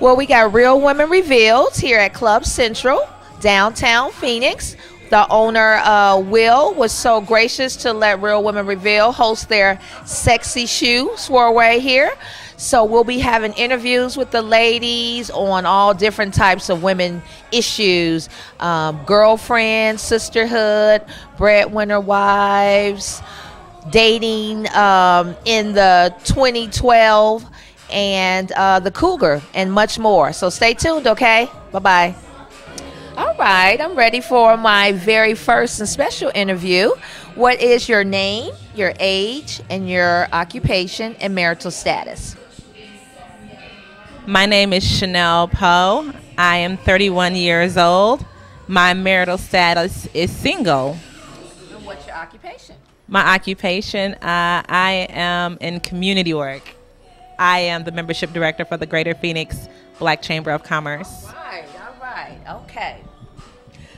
Well, we got Real Women Revealed here at Club Central, downtown Phoenix. The owner, Will, was so gracious to let Real Women Reveal host their sexy shoe soiree here. So we'll be having interviews with the ladies on all different types of women issues, girlfriend, sisterhood, breadwinner wives, dating in the 2012, and the cougar, and much more. So stay tuned, okay? Bye-bye. All right, I'm ready for my very first and special interview. What is your name, your age, and your occupation and marital status? My name is Chanel Poe. I am 31 years old. My marital status is single. And what's your occupation? My occupation, I am in community work. I am the membership director for the Greater Phoenix Black Chamber of Commerce. All right, okay.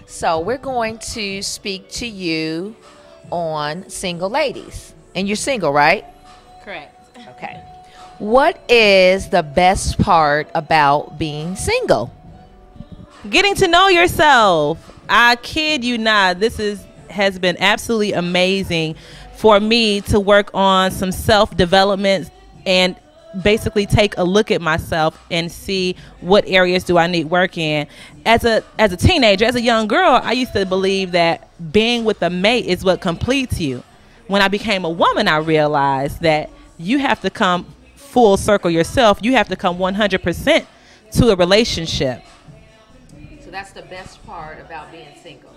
So we're going to speak to you on single ladies. And you're single, right? Correct. Okay. What is the best part about being single? Getting to know yourself. I kid you not, has been absolutely amazing for me to work on some self-development and basically take a look at myself and see what areas do I need work in. As a teenager, as a young girl, I used to believe that being with a mate is what completes you. When I became a woman, I realized that you have to come full circle yourself. You have to come 100% to a relationship. So that's the best part about being single.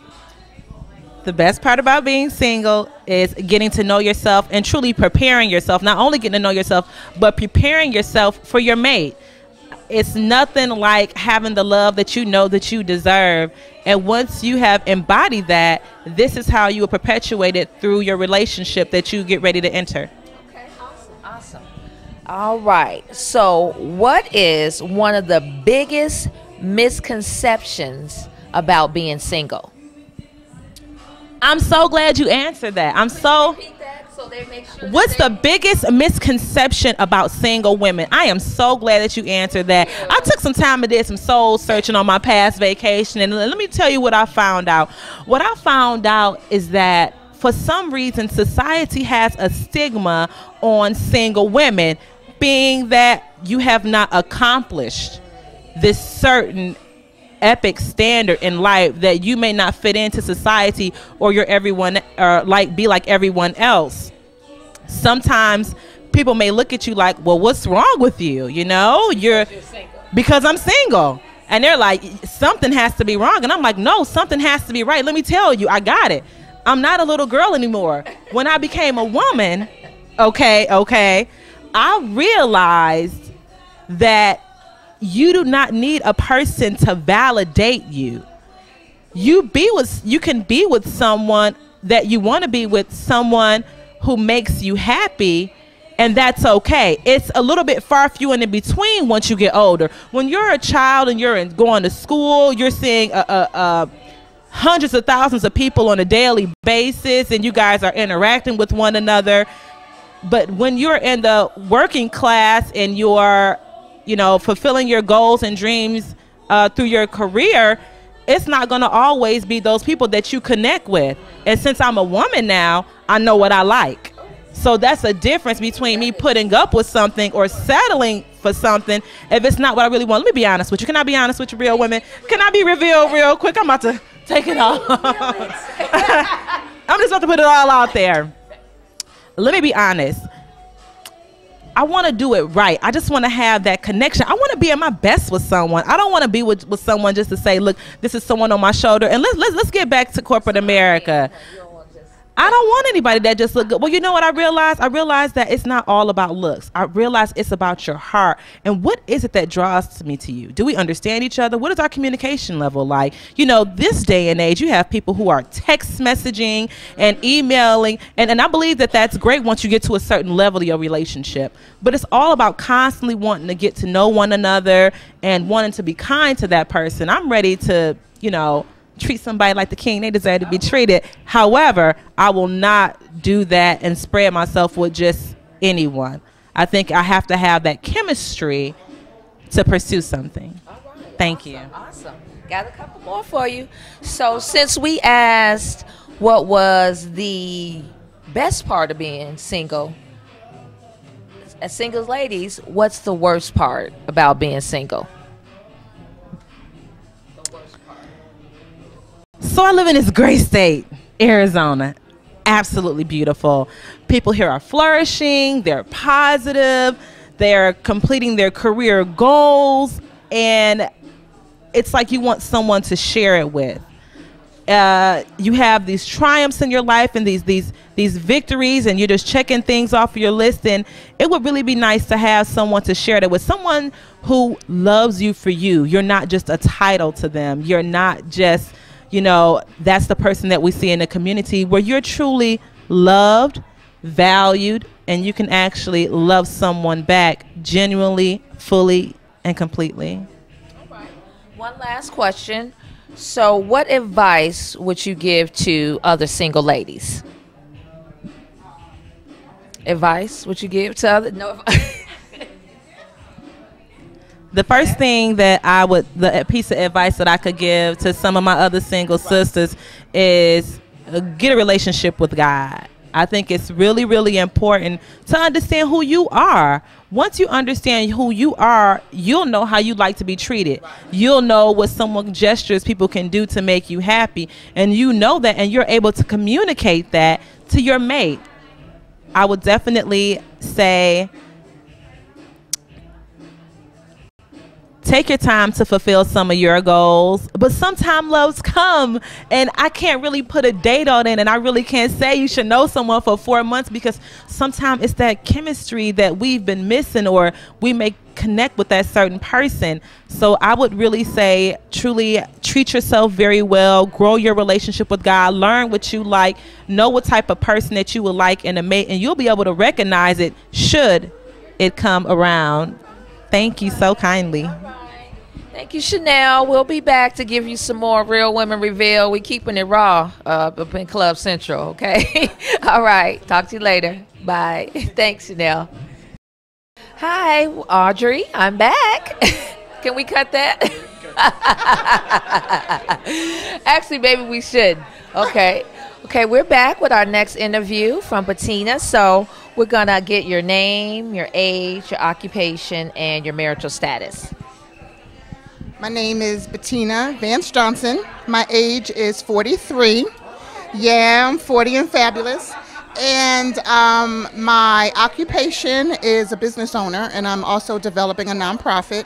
The best part about being single is getting to know yourself and truly preparing yourself. Not only getting to know yourself, but preparing yourself for your mate. It's nothing like having the love that you know that you deserve. And once you have embodied that, this is how you will perpetuate it through your relationship that you get ready to enter. Okay, awesome. All right. So what is one of the biggest misconceptions about being single? I'm so glad you answered that. What's the biggest misconception about single women? I am so glad that you answered that. Yeah. I took some time and did some soul searching on my past vacation, and let me tell you what I found out. What I found out is that for some reason, society has a stigma on single women, being that you have not accomplished this certain epic standard in life, that you may not fit into society, or you're everyone, or be like everyone else. Sometimes people may look at you like, well, what's wrong with you? You know, because I'm single. And they're like, something has to be wrong. And I'm like, no, something has to be right. Let me tell you, I got it. I'm not a little girl anymore. When I became a woman, okay, I realized that you do not need a person to validate you. You can be with someone that you want to be with, someone who makes you happy, and that's okay. It's a little bit far few and in between once you get older. When you're a child and you're going to school, you're seeing hundreds of thousands of people on a daily basis, and you guys are interacting with one another. But when you're in the working class and you're fulfilling your goals and dreams through your career, it's not going to always be those people that you connect with. And since I'm a woman now, I know what I like. So that's a difference between me putting up with something or settling for something if it's not what I really want. Let me be honest with you. Can I be honest with you, real women? Can I be revealed real quick? I'm about to take it off. I'm just about to put it all out there. Let me be honest. I want to do it right. I just want to have that connection. I want to be at my best with someone. I don't want to be with someone just to say, look, this is someone on my shoulder. And let's get back to corporate America. I don't want anybody that just look good. Well, you know what I realized? I realized that it's not all about looks. I realized it's about your heart. And what is it that draws me to you? Do we understand each other? What is our communication level like? You know, this day and age, you have people who are text messaging and emailing. And I believe that that's great once you get to a certain level of your relationship. But it's all about constantly wanting to get to know one another and wanting to be kind to that person. I'm ready to, treat somebody like the king they deserve to be treated. However, I will not do that and spread myself with just anyone. I think I have to have that chemistry to pursue something. All right. Thank Awesome. you. Awesome. Got a couple more for you. So since we asked what was the best part of being single, as singles ladies, what's the worst part about being single? So I live in this great state, Arizona. Absolutely beautiful. People here are flourishing, they're positive, they're completing their career goals, and it's like you want someone to share it with. You have these triumphs in your life and these victories, and you're just checking things off your list, and it would really be nice to have someone to share that with, someone who loves you for you. You're not just a title to them. You're not just, you know, that's the person that we see in the community, where you're truly loved, valued, and you can actually love someone back genuinely, fully, and completely. All right. One last question. So what advice would you give to other single ladies? Advice would you give to other? No. The first thing that the piece of advice that I could give to some of my other single sisters is get a relationship with God. I think it's really, really important to understand who you are. Once you understand who you are, you'll know how you'd like to be treated. You'll know what someone gestures people can do to make you happy. And you know that, and you're able to communicate that to your mate. I would definitely say, take your time to fulfill some of your goals, but sometimes loves come, and I can't really put a date on it, and I really can't say you should know someone for 4 months, because sometimes it's that chemistry that we've been missing, or we may connect with that certain person. So I would really say, truly treat yourself very well, grow your relationship with God, learn what you like, know what type of person that you would like in a mate, and you'll be able to recognize it should it come around. Thank you so kindly. Thank you, Chanel. We'll be back to give you some more Real Women Reveal. We're keeping it raw up in Club Central, okay? All right. Talk to you later. Bye. Thanks, Chanel. Hi, Audrey. I'm back. Can we cut that? Actually, maybe we should. Okay. Okay, we're back with our next interview from Bettina. So we're going to get your name, your age, your occupation, and your marital status. My name is Bettina Vance Johnson. My age is 43. Yeah, I'm 40 and fabulous. And my occupation is a business owner, and I'm also developing a nonprofit.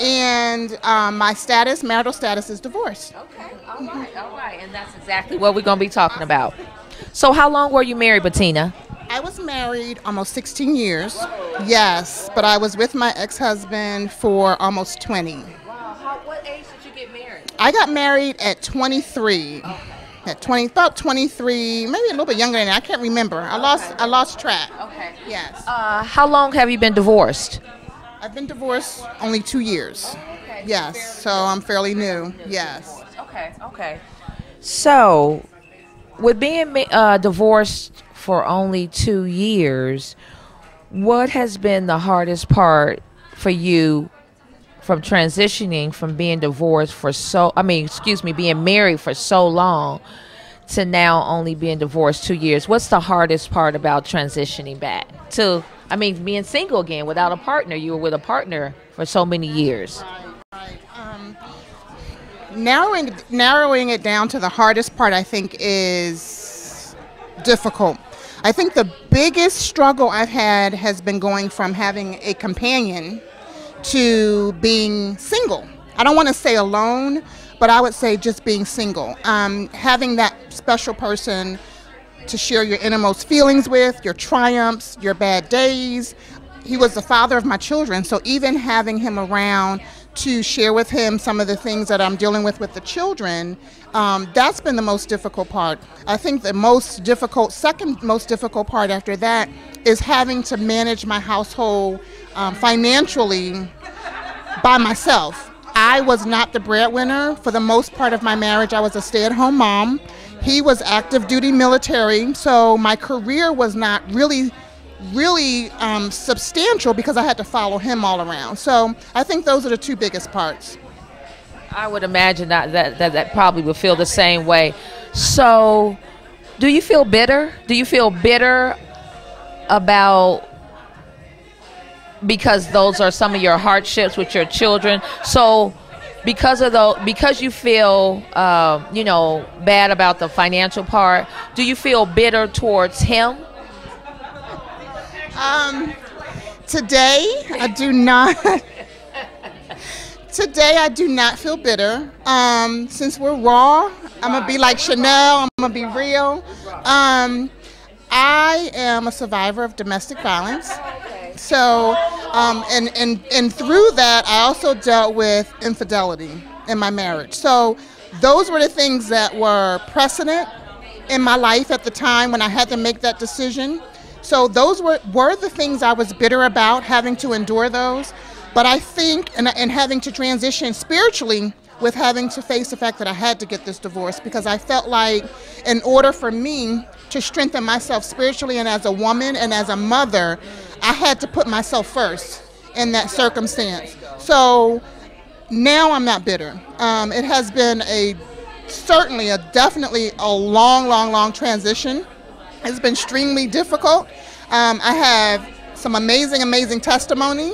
And my status, marital status, is divorced. Okay, all right. And that's exactly what we're going to be talking about. So how long were you married, Bettina? I was married almost 16 years. Yes, but I was with my ex-husband for almost 20. What age did you get married? I got married at 23. Okay. At about 23, maybe a little bit younger than that. I can't remember. I lost track. Okay. Yes. How long have you been divorced? I've been divorced only 2 years. Okay. Yes. So I'm fairly new. Yes. Okay. So, with being divorced for only 2 years, what has been the hardest part for you from transitioning from being divorced for being married for so long to now only being divorced 2 years? What's the hardest part about transitioning back to, being single again without a partner? You were with a partner for so many years. Right. Narrowing it down to the hardest part, I think, is difficult. I think the biggest struggle I've had has been going from having a companion to being single. I don't want to say alone, but I would say just being single. Having that special person to share your innermost feelings with, your triumphs, your bad days. He was the father of my children, so even having him around to share with him some of the things that I'm dealing with the children, that's been the most difficult part. I think the second most difficult part after that is having to manage my household financially by myself. I was not the breadwinner for the most part of my marriage. I was a stay-at-home mom. He was active duty military, so my career was not really really substantial because I had to follow him all around. So I think those are the two biggest parts. I would imagine that probably would feel the same way. So do you feel bitter? Do you feel bitter about, because those are some of your hardships with your children? So because you feel bad about the financial part, do you feel bitter towards him? Today I do not. Today I do not feel bitter. Since we're raw, I'm gonna be like Chanel. I'm gonna be real. I am a survivor of domestic violence. So, and through that, I also dealt with infidelity in my marriage. So those were the things that were precedent in my life at the time when I had to make that decision. So those were the things I was bitter about, having to endure those. But I think, and having to transition spiritually with having to face the fact that I had to get this divorce, because I felt like in order for me to strengthen myself spiritually and as a woman and as a mother, I had to put myself first in that circumstance. So now I'm not bitter. It has been definitely a long transition. It's been extremely difficult. I have some amazing testimony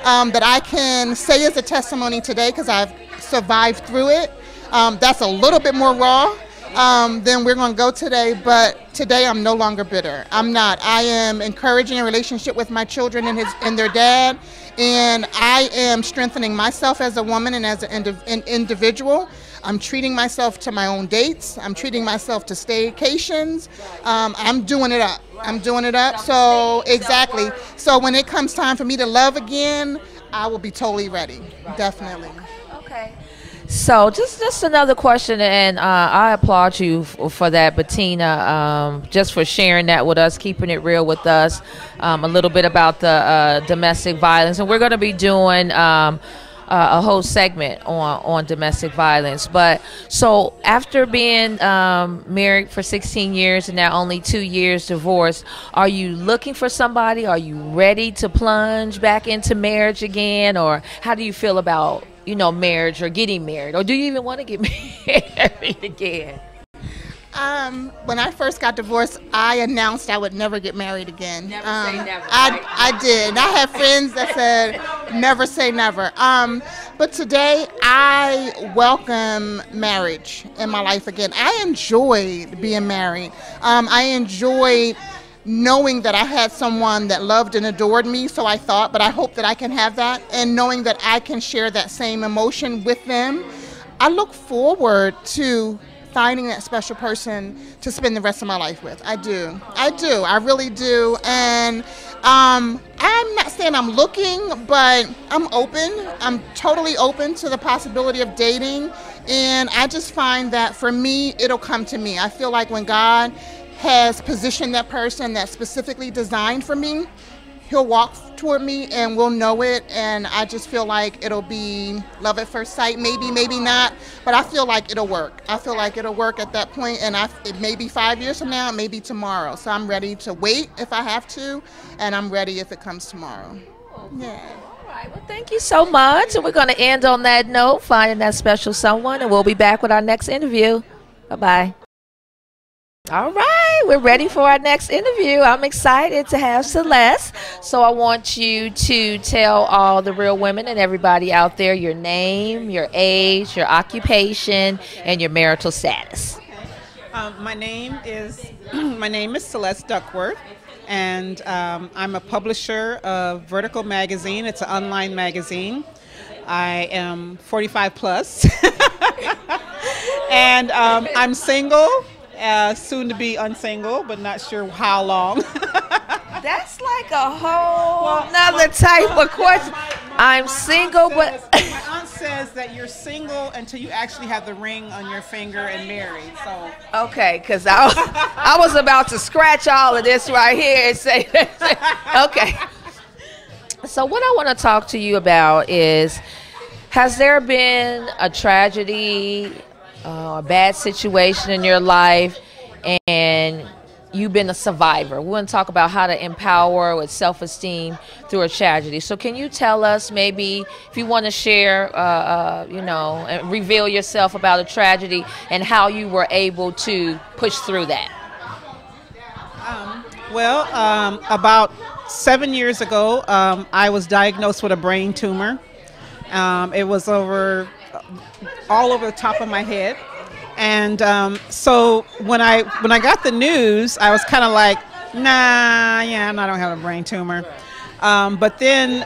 that I can say is a testimony today because I've survived through it. That's a little bit more raw than we're going to go today, but today I'm no longer bitter. I'm not. I am encouraging a relationship with my children and their dad, and I am strengthening myself as a woman and as an individual. I'm treating myself to my own dates. I'm treating myself to staycations. I'm doing it up. So exactly. So when it comes time for me to love again, I will be totally ready. Definitely. Okay. So just another question, and I applaud you for that, Bettina, just for sharing that with us, keeping it real with us, a little bit about the domestic violence. And we're going to be doing a whole segment on domestic violence. But so after being married for 16 years and now only 2 years divorced, are you looking for somebody? Are you ready to plunge back into marriage again? Or how do you feel about, marriage or getting married? Or do you even want to get married again? When I first got divorced, I announced I would never get married again. Never say never. I did. And I have friends that said, never say never. But today, I welcome marriage in my life again. I enjoyed being married. I enjoyed knowing that I had someone that loved and adored me, so I thought, but I hope that I can have that, and knowing that I can share that same emotion with them. I look forward to finding that special person to spend the rest of my life with. I do. I really do. And I'm not saying I'm looking, but I'm open. I'm totally open to the possibility of dating. And I just find that for me, it'll come to me. I feel like when God has positioned that person that's specifically designed for me, he'll walk toward me and we'll know it, and I just feel like it'll be love at first sight, maybe not, but I feel like it'll work. I feel like it'll work at that point, and it may be 5 years from now, it may be tomorrow. So I'm ready to wait if I have to, and I'm ready if it comes tomorrow. Yeah. All right, well, thank you so much, and we're going to end on that note, finding that special someone, and we'll be back with our next interview. Bye-bye. All right, we're ready for our next interview. I'm excited to have Celeste. So I want you to tell all the real women and everybody out there your name, your age, your occupation, and your marital status. My name is Celeste Duckworth, and I'm a publisher of Vertical Magazine. It's an online magazine. I am 45 plus, and I'm single. Soon to be unsingle, but not sure how long. That's like a whole nother type of question. I'm single, but my aunt says that you're single until you actually have the ring on your finger and married. So okay, because I was about to scratch all of this right here and say, okay. So what I want to talk to you about is, has there been a tragedy, a bad situation in your life, and you've been a survivor. We want to talk about how to empower with self-esteem through a tragedy. So can you tell us, maybe if you want to share, and reveal yourself about a tragedy and how you were able to push through that? About 7 years ago, I was diagnosed with a brain tumor. It was all over the top of my head. And so when I got the news, I was kind of like, nah, yeah, I don't have a brain tumor. But then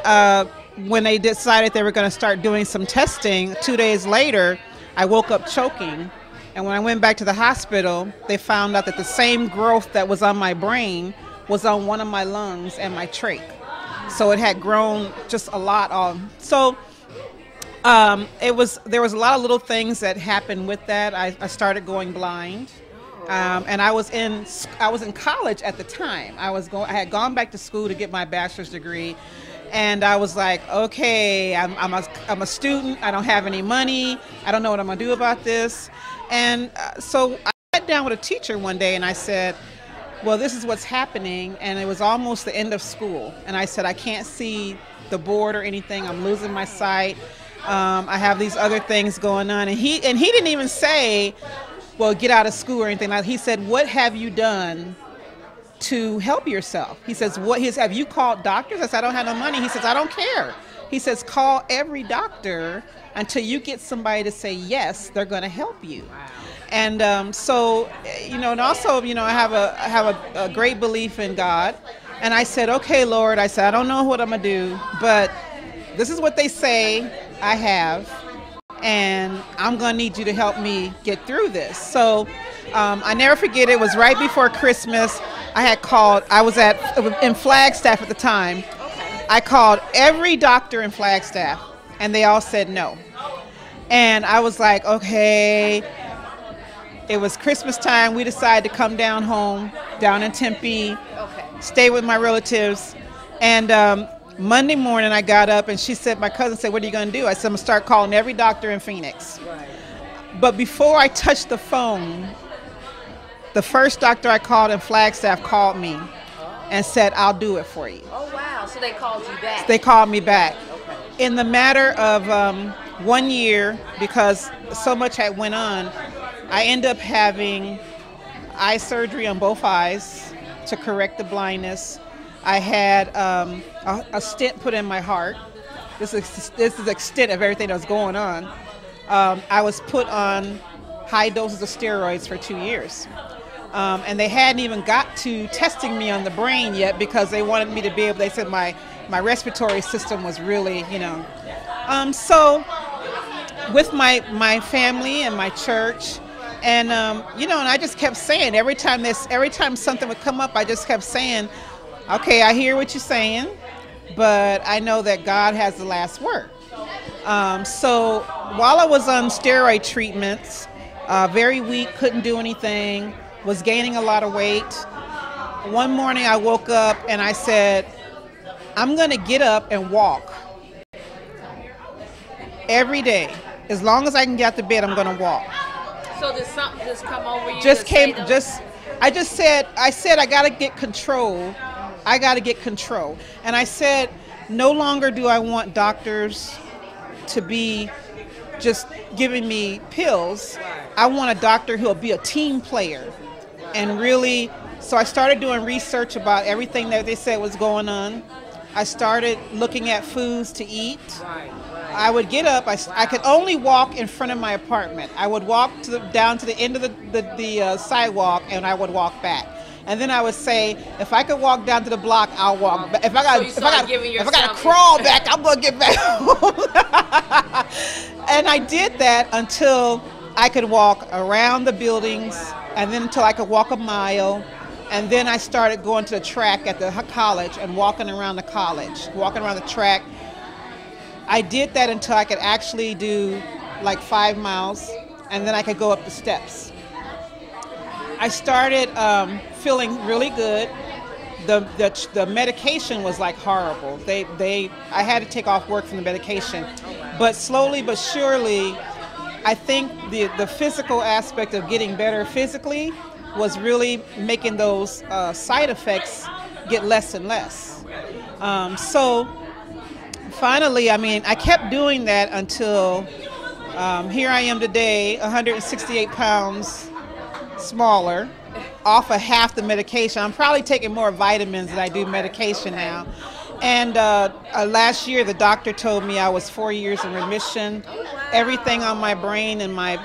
when they decided they were going to start doing some testing, 2 days later, I woke up choking. And when I went back to the hospital, they found out that the same growth that was on my brain was on one of my lungs and my trach. So it had grown just a lot. There was a lot of little things that happened with that. I started going blind, and I was in college at the time. I had gone back to school to get my bachelor's degree, and I was like, okay, I'm a student. I don't have any money. I don't know what I'm gonna do about this. And so I sat down with a teacher one day, and I said, well, this is what's happening. And it was almost the end of school, and I said, I can't see the board or anything. I'm losing my sight. I have these other things going on. And he didn't even say, well, get out of school or anything like that. He said, what have you done to help yourself? He says, have you called doctors? I said, I don't have no money. He says, I don't care. He says, call every doctor until you get somebody to say yes, they're going to help you. And and also, I have a great belief in God. And I said, okay, Lord, I said, I don't know what I'm going to do, but this is what they say I have, and I'm going to need you to help me get through this. So I never forget, it was right before Christmas. I was in Flagstaff at the time. I called every doctor in Flagstaff, and they all said no. And I was like, okay. It was Christmas time. We decided to come down home, down in Tempe, stay with my relatives. And Monday morning I got up, and my cousin said, what are you going to do? I said, I'm going to start calling every doctor in Phoenix. Right. But before I touched the phone, the first doctor I called in Flagstaff called me and said, I'll do it for you. Oh, wow. So they called you back. They called me back. Okay. In the matter of 1 year, because so much had went on, I ended up having eye surgery on both eyes to correct the blindness. I had a stent put in my heart. This is the extent of everything that was going on. I was put on high doses of steroids for 2 years. And they hadn't even got to testing me on the brain yet, because they wanted me to be able, they said my respiratory system was really, So with my family and my church, and and I just kept saying, every time something would come up, I just kept saying, okay, I hear what you're saying, but I know that God has the last word. So while I was on steroid treatments, very weak, couldn't do anything, was gaining a lot of weight. One morning I woke up and I said, I'm going to get up and walk every day. As long as I can get out the bed, I'm going to walk. So did something just come over you? I said I got to get control. I got to get control. And I said, no longer do I want doctors to be just giving me pills. I want a doctor who'll be a team player. And really, so I started doing research about everything that they said was going on. I started looking at foods to eat. I would get up. I could only walk in front of my apartment. I would walk down to the end of the sidewalk, and I would walk back. And then I would say, if I could walk down to the block, I'll walk back. If I got to crawl back, I'm gonna get back home. And I did that until I could walk around the buildings, and then until I could walk a mile. And then I started going to the track at the college and walking around the college, walking around the track. I did that until I could actually do like 5 miles, and then I could go up the steps. I started feeling really good. The medication was like horrible. I had to take off work from the medication. But slowly but surely, I think the physical aspect of getting better physically was really making those side effects get less and less. So finally, I mean, I kept doing that until here I am today, 168 pounds smaller, off of half the medication. I'm probably taking more vitamins than I do medication now. And last year, the doctor told me I was 4 years in remission. Everything on my brain and my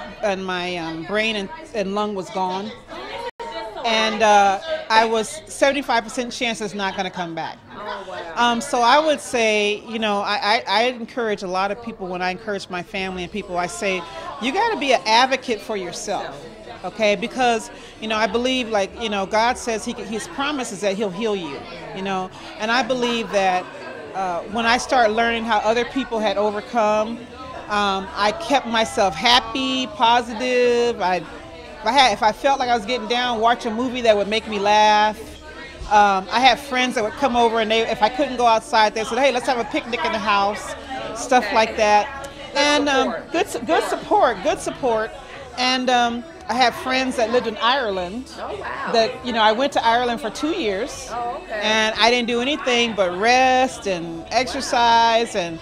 brain and lung was gone. And I was 75% chance it's not going to come back. So I would say, you know, I encourage a lot of people when I encourage my family and people, I say, you got to be an advocate for yourself. Okay, because, you know, I believe, like, you know, God says his promise is that he'll heal you, you know, and I believe that when I start learning how other people had overcome, I kept myself happy, positive. If I felt like I was getting down, watch a movie that would make me laugh. I had friends that would come over, and if I couldn't go outside, they said, hey, let's have a picnic in the house, stuff like that. And good support. And I have friends that lived in Ireland. Oh, wow. That, you know, I went to Ireland for 2 years. Oh, okay. And I didn't do anything but rest and exercise and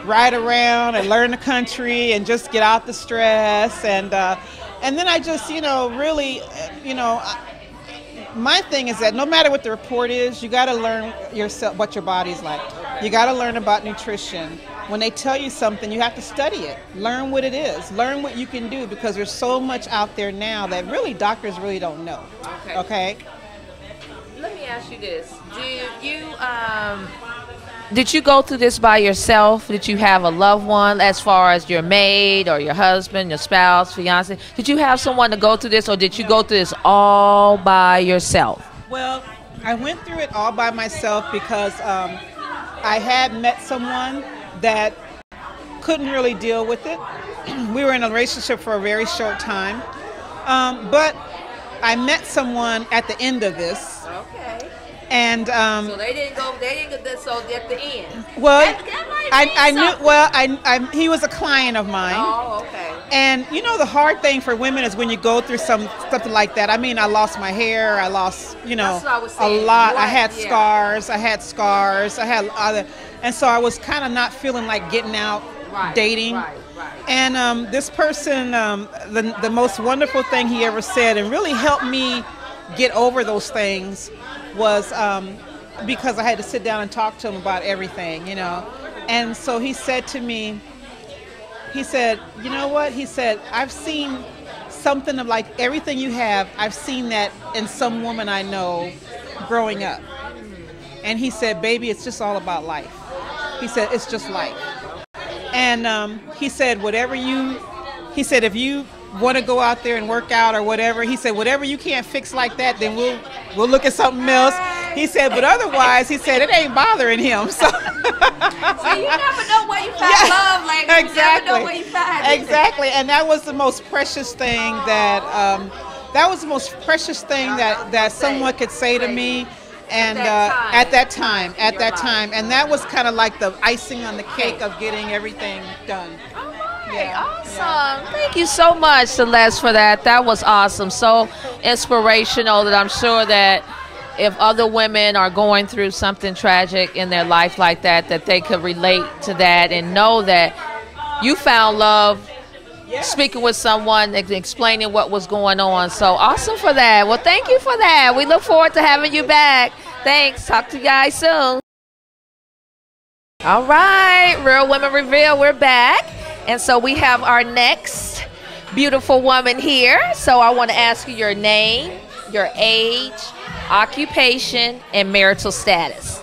ride around and learn the country and just get out the stress. And then I just, you know, really, you know, my thing is that no matter what the report is, you got to learn yourself what your body's like. You got to learn about nutrition. When they tell you something, you have to study it. Learn what it is. Learn what you can do, because there's so much out there now that really doctors really don't know. Okay? Let me ask you this. Did you go through this by yourself? Did you have a loved one, as far as your maid or your husband, your spouse, fiance? Did you have someone to go through this, or did you go through this all by yourself? Well, I went through it all by myself because I had met someone that couldn't really deal with it. We were in a relationship for a very short time. But I met someone at the end of this. Okay. And so they didn't go so at the end. Well, that I knew he was a client of mine. Oh, okay. And you know, the hard thing for women is when you go through something like that. I mean, I lost my hair, I lost, you know, that's what I was saying. a lot. What? I had scars, I had other, and so I was kind of not feeling like getting out dating. Right. And this person, the most wonderful thing he ever said, and really helped me get over those things, was because I had to sit down and talk to him about everything, you know. And so he said to me, he said, you know what? He said, I've seen something of like everything you have. I've seen that in some woman I know growing up. And he said, baby, it's just all about life. He said, it's just life. And he said, if you want to go out there and work out or whatever, he said, whatever you can't fix like that, then we'll look at something else. He said, but otherwise, he said, it ain't bothering him. So, so you never know where you find love. Like, exactly. You never know where you find it. Exactly. And that was the most precious thing that that someone could say to me. And at that time, and that was kind of like the icing on the cake of getting everything done. Awesome. Yeah. Thank you so much, Celeste, for that. That was awesome. So inspirational, that I'm sure that if other women are going through something tragic in their life like that, that they could relate to that and know that you found love. Yes. Speaking with someone, explaining what was going on. So awesome for that. Well, thank you for that. We look forward to having you back. Thanks. Talk to you guys soon. All right. Real Women Reveal. We're back. And so we have our next beautiful woman here. So I want to ask you your name, your age, occupation, and marital status.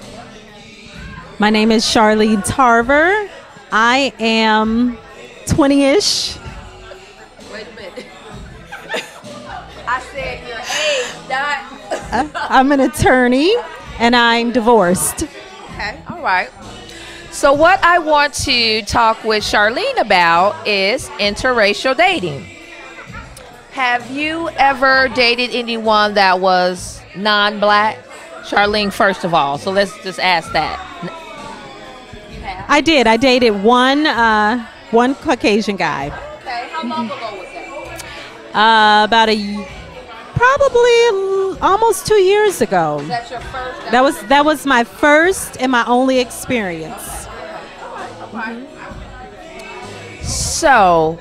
My name is Charlene Tarver. I am 20-ish. Wait a minute. I said your age, not... I'm an attorney, and I'm divorced. Okay, all right. So what I want to talk with Charlene about is interracial dating. Have you ever dated anyone that was non-black? Charlene, first of all. So let's just ask that. I did. I dated one Caucasian guy. Okay, how long ago was that? Probably almost 2 years ago. That's your first. That was my first and my only experience. So,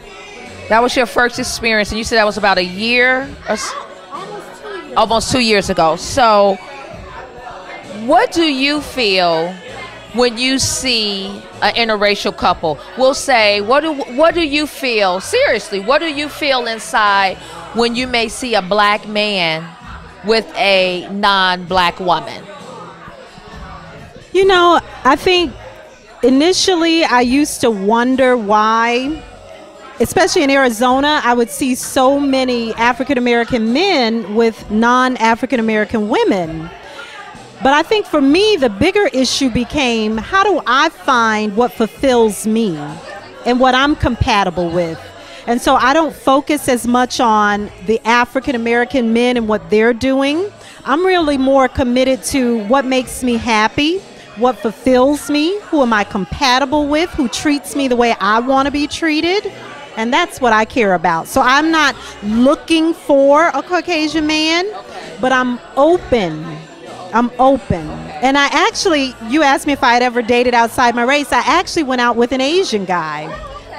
that was your first experience, and you said that was about a year, or almost 2 years ago. So, what do you feel when you see an interracial couple? We'll say, what do you feel? Seriously, what do you feel inside when you may see a black man with a non-black woman? You know, I think initially I used to wonder why, especially in Arizona, I would see so many African American men with non-African American women. But I think for me, the bigger issue became, how do I find what fulfills me and what I'm compatible with? And so I don't focus as much on the African American men and what they're doing. I'm really more committed to what makes me happy, what fulfills me, who am I compatible with, who treats me the way I want to be treated. And that's what I care about. So I'm not looking for a Caucasian man, but I'm open. I'm open. And I actually, you asked me if I had ever dated outside my race. I actually went out with an Asian guy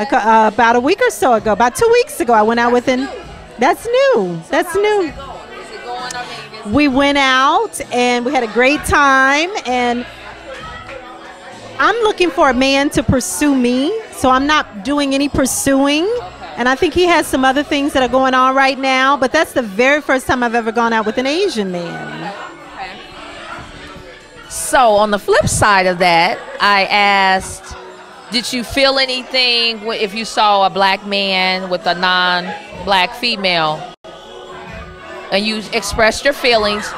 about a week or so ago. About 2 weeks ago, I went out with an... That's new. That's new. We went out and we had a great time. And I'm looking for a man to pursue me. So I'm not doing any pursuing. And I think he has some other things that are going on right now. But that's the very first time I've ever gone out with an Asian man. So on the flip side of that, I asked, did you feel anything if you saw a black man with a non-black female and you expressed your feelings?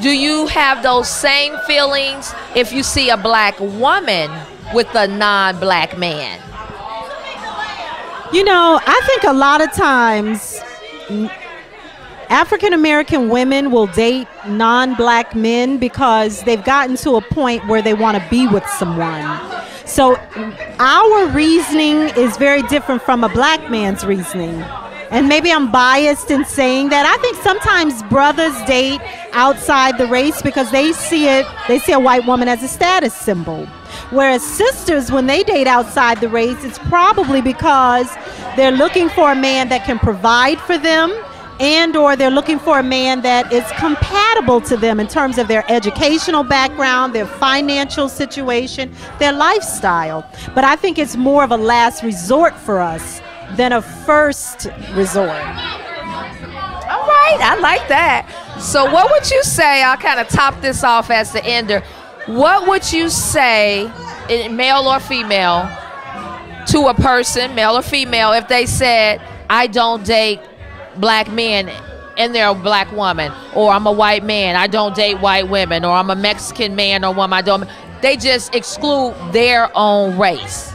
Do you have those same feelings if you see a black woman with a non-black man? You know, I think a lot of times African American women will date non-black men because they've gotten to a point where they want to be with someone. So our reasoning is very different from a black man's reasoning. And maybe I'm biased in saying that. I think sometimes brothers date outside the race because they see a white woman as a status symbol. Whereas sisters, when they date outside the race, it's probably because they're looking for a man that can provide for them, and or they're looking for a man that is compatible to them in terms of their educational background, their financial situation, their lifestyle. But I think it's more of a last resort for us than a first resort. All right, I like that. So what would you say, I'll kind of top this off as the ender, what would you say, male or female, to a person, male or female, if they said, I don't date black men and they're a black woman, or I'm a white man, I don't date white women, or I'm a Mexican man or woman, I don't, they just exclude their own race?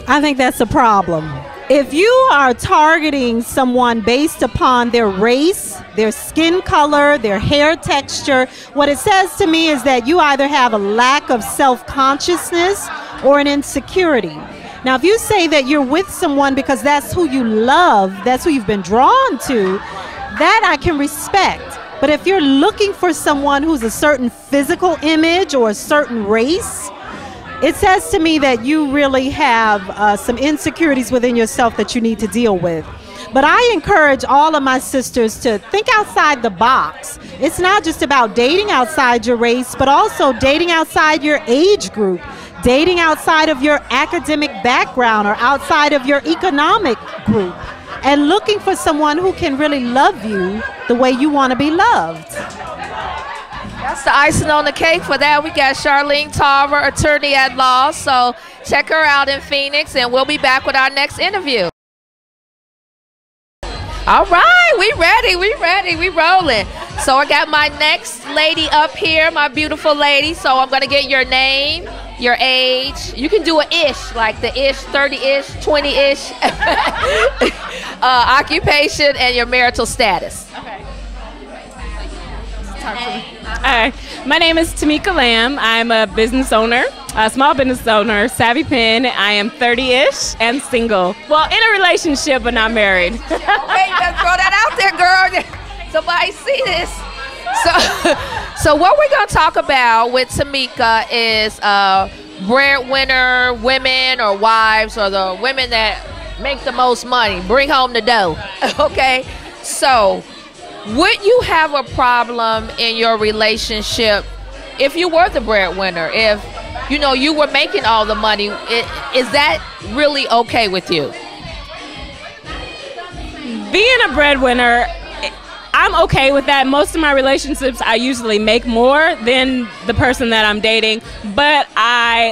I think that's a problem. If you are targeting someone based upon their race, their skin color, their hair texture, what it says to me is that you either have a lack of self-consciousness or an insecurity. Now, if you say that you're with someone because that's who you love, that's who you've been drawn to, that I can respect. But if you're looking for someone who's a certain physical image or a certain race, it says to me that you really have some insecurities within yourself that you need to deal with. But I encourage all of my sisters to think outside the box. It's not just about dating outside your race, but also dating outside your age group, dating outside of your academic background or outside of your economic group, and looking for someone who can really love you the way you want to be loved. That's the icing on the cake for that. We got Charlene Tarver, attorney at law. So check her out in Phoenix, and we'll be back with our next interview. All right, we ready, we rolling. So I got my next lady up here, my beautiful lady. So I'm gonna get your name, your age. You can do an ish, like the ish, 30-ish, 20-ish. Occupation and your marital status. Okay. All right. My name is Tamika Lamb. I'm a business owner, a small business owner, Savvy Pen. I am 30-ish and single. Well, in a relationship, but not married. Okay, you better throw that out there, girl. Somebody see this. So, so what we're going to talk about with Tamika is breadwinner women or wives, or the women that make the most money, bring home the dough. Okay? So, would you have a problem in your relationship if you were the breadwinner? If, you know, you were making all the money, is that really okay with you? Being a breadwinner, I'm okay with that. Most of my relationships, I usually make more than the person that I'm dating. But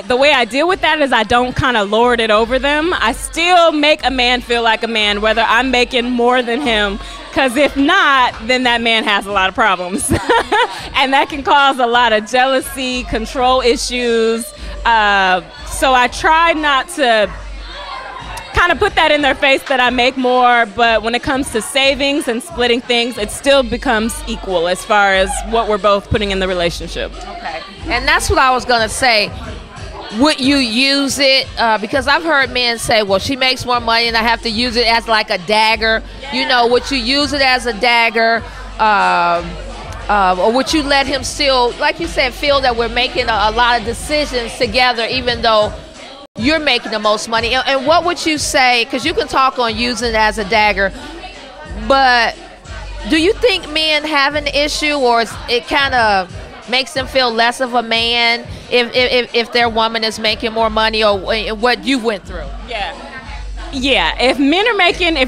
the way I deal with that is I don't kind of lord it over them. I still make a man feel like a man, whether I'm making more than him. Because if not, then that man has a lot of problems. And that can cause a lot of jealousy, control issues. So I try not to kind of put that in their face that I make more, but when it comes to savings and splitting things, it still becomes equal as far as what we're both putting in the relationship. Okay. And that's what I was going to say. Would you use it? Because I've heard men say, well, she makes more money and I have to use it as like a dagger. You know, would you use it as a dagger? Or would you let him still, like you said, feel that we're making a lot of decisions together, even though you're making the most money? And what would you say, because you can talk on using it as a dagger, but do you think men have an issue, or it kind of makes them feel less of a man if their woman is making more money, or what you went through? Yeah, if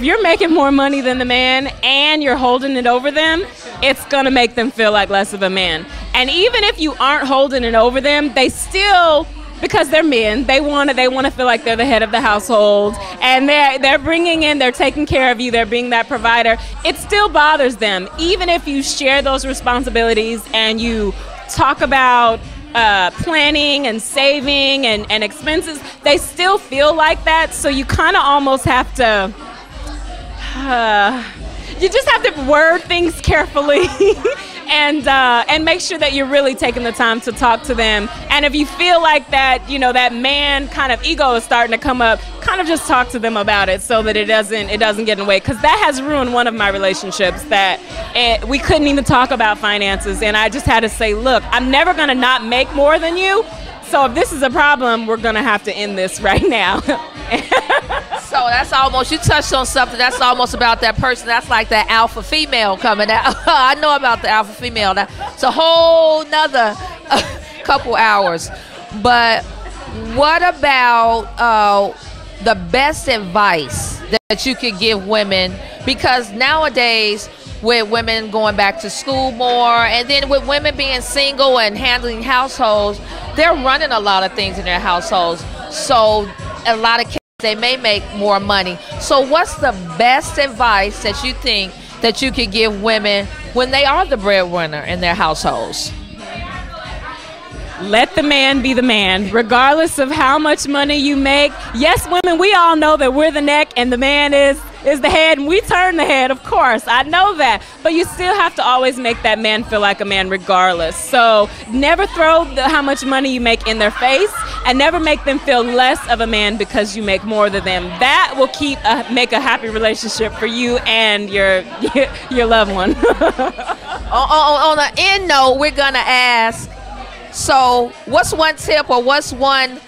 you're making more money than the man and you're holding it over them, it's gonna make them feel like less of a man. And even if you aren't holding it over them, they still, because they're men, they want to feel like they're the head of the household, and they're bringing in, they're taking care of you, they're being that provider. It still bothers them, even if you share those responsibilities and you talk about planning and saving and expenses. They still feel like that, so you kind of almost have to. You just have to word things carefully. And make sure that you're really taking the time to talk to them. And if you feel like that, you know, that man kind of ego is starting to come up, kind of just talk to them about it so that it doesn't get in the way. Because that has ruined one of my relationships, that we couldn't even talk about finances. And I just had to say, look, I'm never going to not make more than you. So if this is a problem, we're going to have to end this right now. So that's almost, you touched on something, that's almost about that person. That's like that alpha female coming out. I know about the alpha female. It's a whole nother couple hours. But what about the best advice that you could give women? Because nowadays, with women going back to school more, and then with women being single and handling households, they're running a lot of things in their households. So a lot of cases, they may make more money. So what's the best advice that you think that you could give women when they are the breadwinner in their households? Let the man be the man, regardless of how much money you make. Yes, women, we all know that we're the neck and the man is the head, and we turn the head, of course. I know that. But you still have to always make that man feel like a man regardless. So never throw how much money you make in their face, and never make them feel less of a man because you make more than them. That will make a happy relationship for you and your loved one. On the end note, we're going to ask, so what's one tip or what's one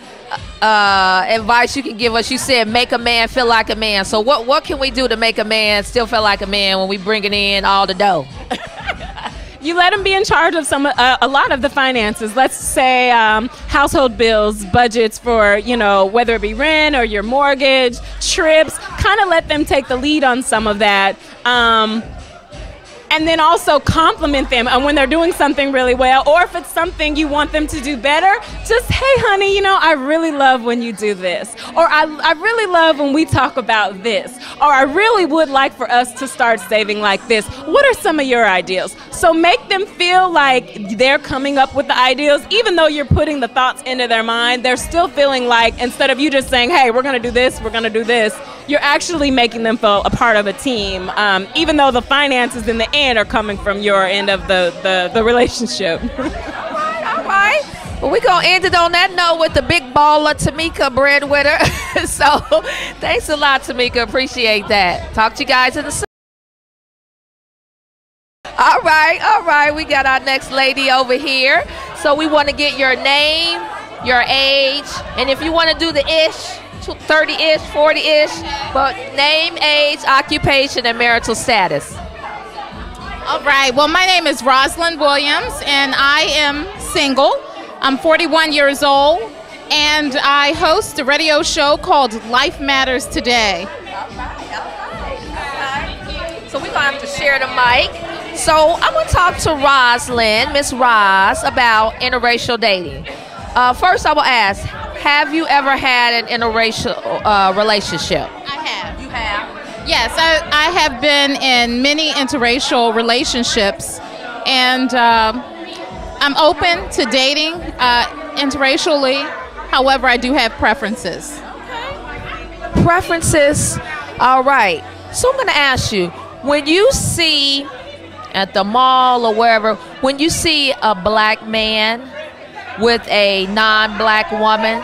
advice you can give us? You said make a man feel like a man. So what can we do to make a man still feel like a man when we bringing in all the dough? You let him be in charge of a lot of the finances. Let's say household bills, budgets for, you know, whether it be rent or your mortgage, trips. Kind of let them take the lead on some of that. And then also compliment them when they're doing something really well, or if it's something you want them to do better, just, hey, honey, you know, I really love when you do this, or I really love when we talk about this, or I really would like for us to start saving like this. What are some of your ideas? So make them feel like they're coming up with the ideas, even though you're putting the thoughts into their mind. They're still feeling like, instead of you just saying, hey, we're going to do this, we're going to do this, you're actually making them feel a part of a team, even though the finances in the end are coming from your end of the relationship. All right. Well, we're going to end it on that note with the big baller Tamika breadwinner. So thanks a lot, Tamika. Appreciate that. Talk to you guys in the All right, all right. We got our next lady over here. So we want to get your name, your age, and if you want to do the ish, 30-ish, 40-ish, but name, age, occupation, and marital status. All right. Well, my name is Rosalind Williams, and I am single. I'm 41 years old, and I host a radio show called Life Matters Today. So we're going to have to share the mic. So I'm going to talk to Rosalind, Miss Roz, about interracial dating. First, I will ask, have you ever had an interracial relationship? I have. You have? Yes, I have been in many interracial relationships, and I'm open to dating interracially. However, I do have preferences. Preferences. All right. So I'm going to ask you, when you see at the mall or wherever, when you see a black man with a non-black woman,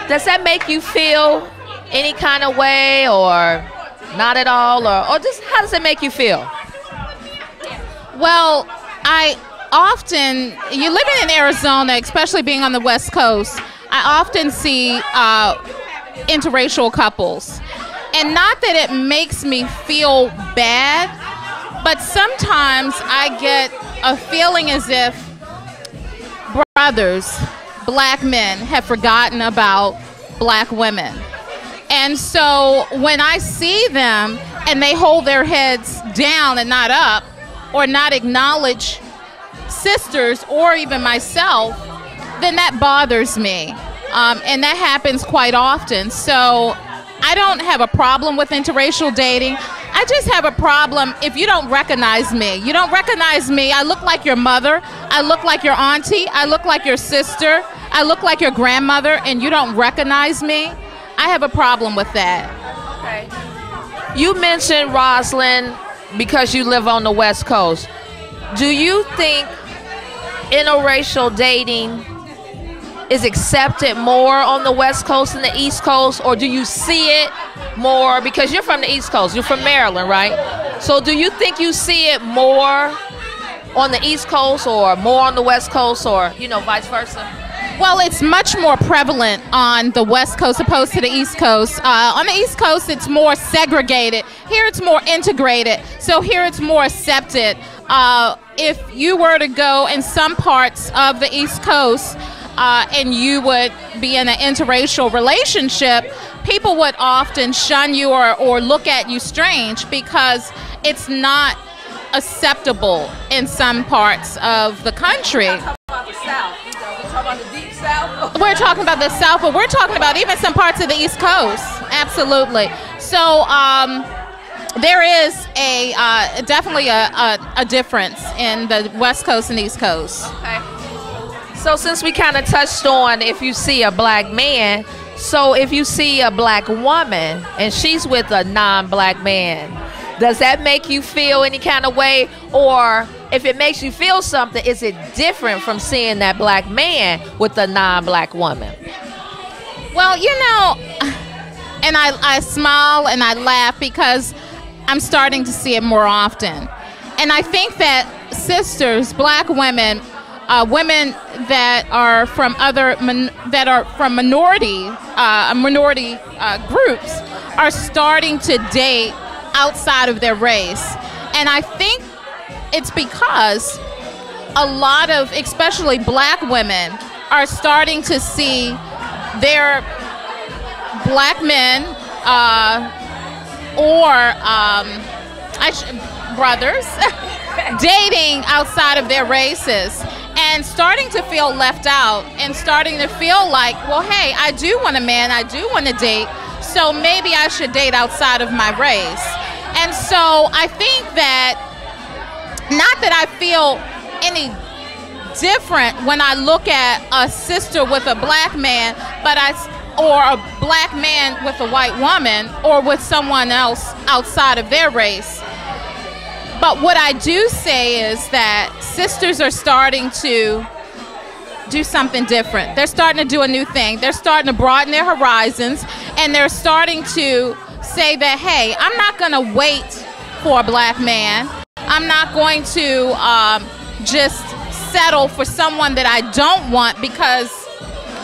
does that make you feel any kind of way, or not at all, or just how does it make you feel? Well, you living in Arizona, especially being on the West Coast, I often see interracial couples. And not that it makes me feel bad, but sometimes I get a feeling as if brothers, black men, have forgotten about black women. And so when I see them and they hold their heads down and not up, or not acknowledge sisters or even myself, then that bothers me. And that happens quite often. So I don't have a problem with interracial dating. I just have a problem if you don't recognize me. You don't recognize me. I look like your mother. I look like your auntie. I look like your sister. I look like your grandmother, and you don't recognize me. I have a problem with that. Okay. You mentioned, Rosalind, because you live on the West Coast. Do you think interracial dating is accepted more on the West Coast than the East Coast, or do you see it more because you're from the East Coast? You're from Maryland, right? So do you think you see it more on the East Coast or more on the West Coast, or vice versa? Well, it's much more prevalent on the West Coast opposed to the East Coast. On the East Coast, it's more segregated. Here, it's more integrated. So here, it's more accepted. If you were to go in some parts of the East Coast, and you would be in an interracial relationship, people would often shun you or look at you strange because it's not acceptable in some parts of the country. We're talking about the South. We're talking about the deep South. We're talking about the South, but we're talking about even some parts of the East Coast. Absolutely. So there is definitely a difference in the West Coast and East Coast. Okay. So since we kind of touched on if you see a black man, so if you see a black woman and she's with a non-black man, does that make you feel any kind of way? Or if it makes you feel something, is it different from seeing that black man with a non-black woman? Well, and I smile and I laugh because I'm starting to see it more often. And I think that sisters, black women, women that are from minority groups are starting to date outside of their race. And I think it's because a lot of, especially black women, are starting to see their black men brothers dating outside of their races, and starting to feel left out and starting to feel like, well, hey, I do want a man, I do want to date, so maybe I should date outside of my race. And so I think that, not that I feel any different when I look at a sister with a black man, or a black man with a white woman, or with someone else outside of their race. But what I do say is that sisters are starting to do something different. They're starting to do a new thing. They're starting to broaden their horizons, and they're starting to say that, hey, I'm not going to wait for a black man. I'm not going to just settle for someone that I don't want because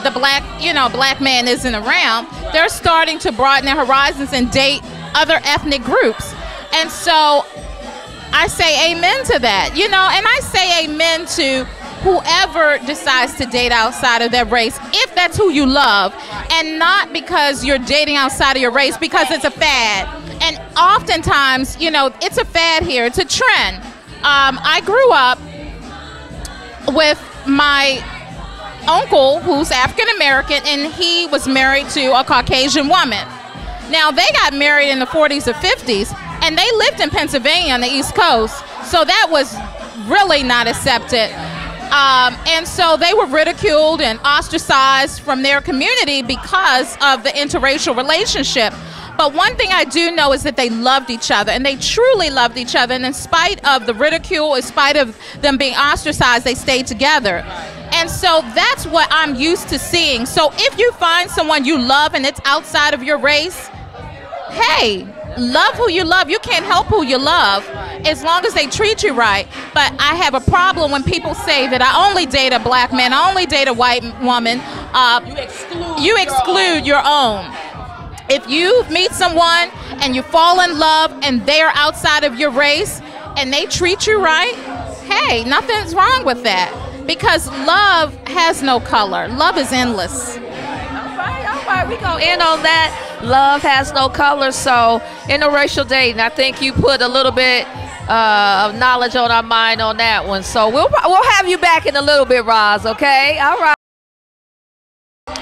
the black man isn't around. They're starting to broaden their horizons and date other ethnic groups. And so I say amen to that, and I say amen to whoever decides to date outside of their race, if that's who you love, and not because you're dating outside of your race because it's a fad. And oftentimes, it's a fad here, it's a trend. I grew up with my uncle who's African American, and he was married to a Caucasian woman. Now, they got married in the 40s or 50s, and they lived in Pennsylvania on the East Coast, so that was really not accepted. And so they were ridiculed and ostracized from their community because of the interracial relationship. But one thing I do know is that they loved each other, and they truly loved each other. And in spite of the ridicule, in spite of them being ostracized, they stayed together. And so that's what I'm used to seeing. So if you find someone you love and it's outside of your race, hey, love who you love. You can't help who you love as long as they treat you right. But I have a problem when people say that I only date a black man, I only date a white woman. You exclude your own. If you meet someone and you fall in love and they're outside of your race and they treat you right, hey, nothing's wrong with that. Because love has no color. Love is endless. All right, we're going to end on that. Love has no color. So, interracial dating, I think you put a little bit of knowledge on our mind on that one. So, we'll have you back in a little bit, Roz, okay? All right.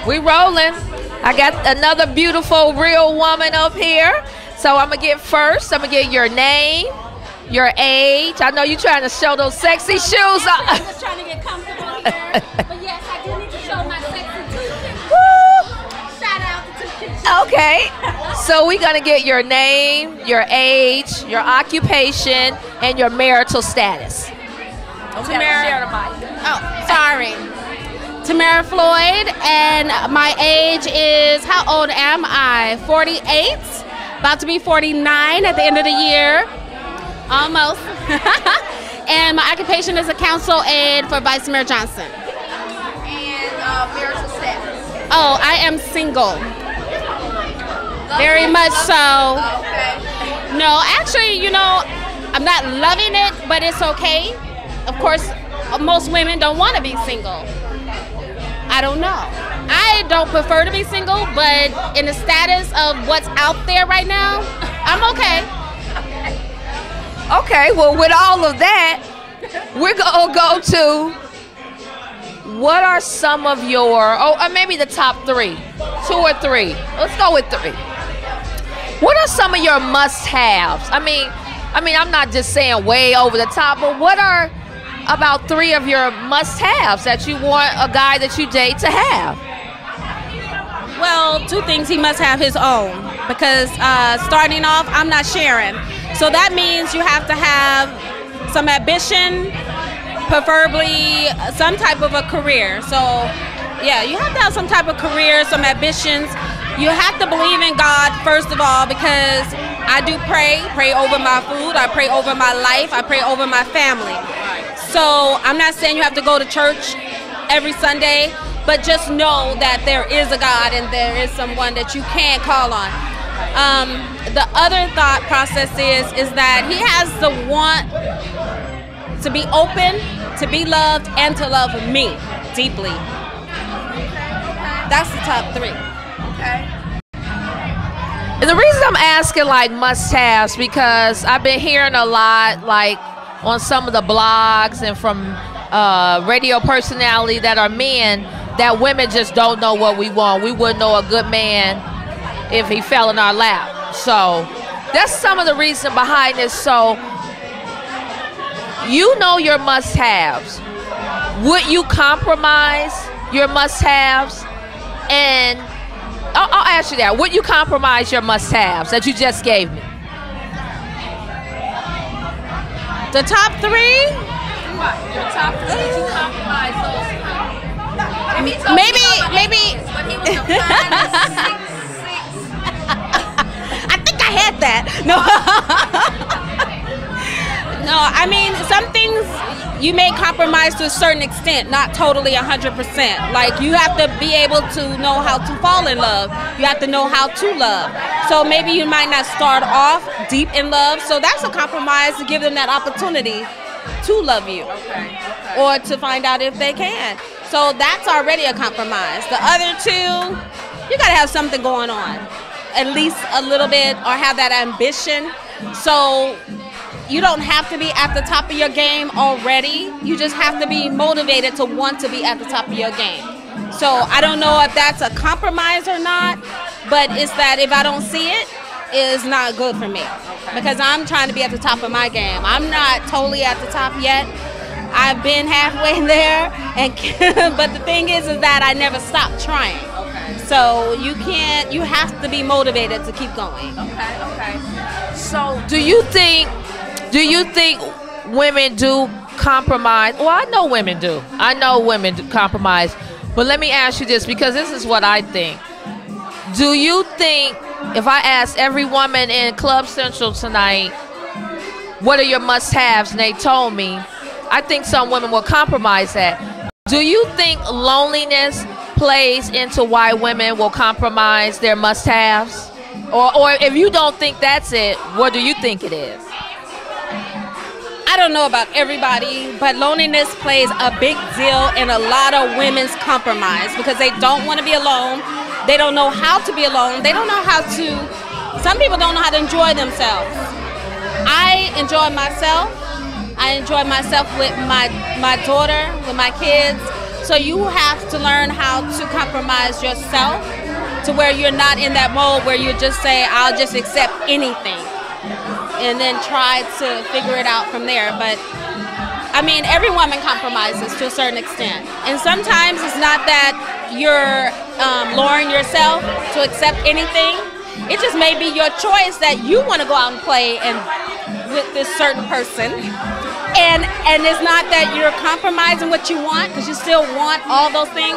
We rolling. I got another beautiful, real woman up here. So, I'm going to get first. I'm going to get your name, your age. I know you're trying to show those sexy shoes. I was trying to get comfortable here. But yes, I do need to show my sexy tooth. Woo! Shout out to Tooth. Okay. So we're going to get your name, your age, your occupation, and your marital status. Tamara. Oh, sorry. Tamara Floyd, and my age is, how old am I? 48. About to be 49 at the end of the year. Almost. And my occupation is a council aide for Vice Mayor Johnson. And marital status. Oh, I am single. Very much so. Okay. No, actually, I'm not loving it, but it's okay. Of course, most women don't want to be single. I don't know. I don't prefer to be single, but in the status of what's out there right now, I'm okay. Okay, well, with all of that, we're going to go to what are some of your, or maybe the top 3, 2 or 3. Let's go with 3. What are some of your must-haves? I mean, I'm not just saying way over the top, but what are about 3 of your must-haves that you want a guy that you date to have? Well, 2 things. He must have his own, because starting off, I'm not sharing. So that means you have to have some ambition, preferably some type of a career. So yeah, you have to have some type of career, some ambitions. You have to believe in God, first of all, because I do pray over my food, I pray over my life, I pray over my family. So I'm not saying you have to go to church every Sunday, but just know that there is a God and there is someone that you can call on. The other thought process is that he has the want to be open, to be loved, and to love me deeply. That's the top 3. Okay. And the reason I'm asking like must-haves, because I've been hearing a lot like on some of the blogs and from radio personality that are men, that women just don't know what we want. We wouldn't know a good man if he fell in our lap. So that's some of the reason behind this. So you know your must-haves. Would you compromise your must-haves? And I'll ask you that. Would you compromise your must-haves that you just gave me? The top 3? Your top 3. Did you compromise those? Maybe. But he was the finest 6'6". I think I had that. No. No, No, I mean, some things you may compromise to a certain extent, not totally 100%. Like, you have to be able to know how to fall in love. You have to know how to love. So maybe you might not start off deep in love. So that's a compromise to give them that opportunity to love you. Or to find out if they can. So that's already a compromise. The other two, you got to have something going on. At least a little bit, or have that ambition. So you don't have to be at the top of your game already. You just have to be motivated to want to be at the top of your game. So I don't know if that's a compromise or not, but it's that if I don't see it, it's not good for me. Because I'm trying to be at the top of my game. I'm not totally at the top yet. I've been halfway there, and but the thing is that I never stop trying. So you have to be motivated to keep going. Okay. So do you think women do compromise? Well, I know women do. I know women do compromise. But let me ask you this, because this is what I think. Do you think, if I asked every woman in Club Central tonight, what are your must-haves, and they told me, I think some women will compromise that. Do you think loneliness plays into why women will compromise their must-haves? Or if you don't think that's it, what do you think it is? I don't know about everybody, but loneliness plays a big deal in a lot of women's compromise because they don't want to be alone. They don't know how to be alone. They don't know how to, some people don't know how to enjoy themselves. I enjoy myself. I enjoy myself with my daughter, with my kids. So you have to learn how to compromise yourself to where you're not in that mode where you just say, I'll just accept anything and then try to figure it out from there. But I mean, every woman compromises to a certain extent. And sometimes it's not that you're lowering yourself to accept anything. It just may be your choice that you want to go out and play and with this certain person. And it's not that you're compromising what you want, because you still want all those things.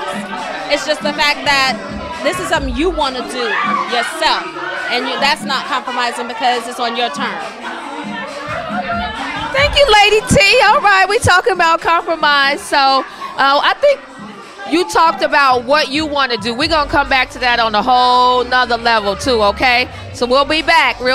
It's just the fact that this is something you want to do yourself. And that's not compromising because it's on your term. Thank you, Lady T. All right, we're talking about compromise. So I think you talked about what you want to do. We're going to come back to that on a whole nother level too, okay? So we'll be back real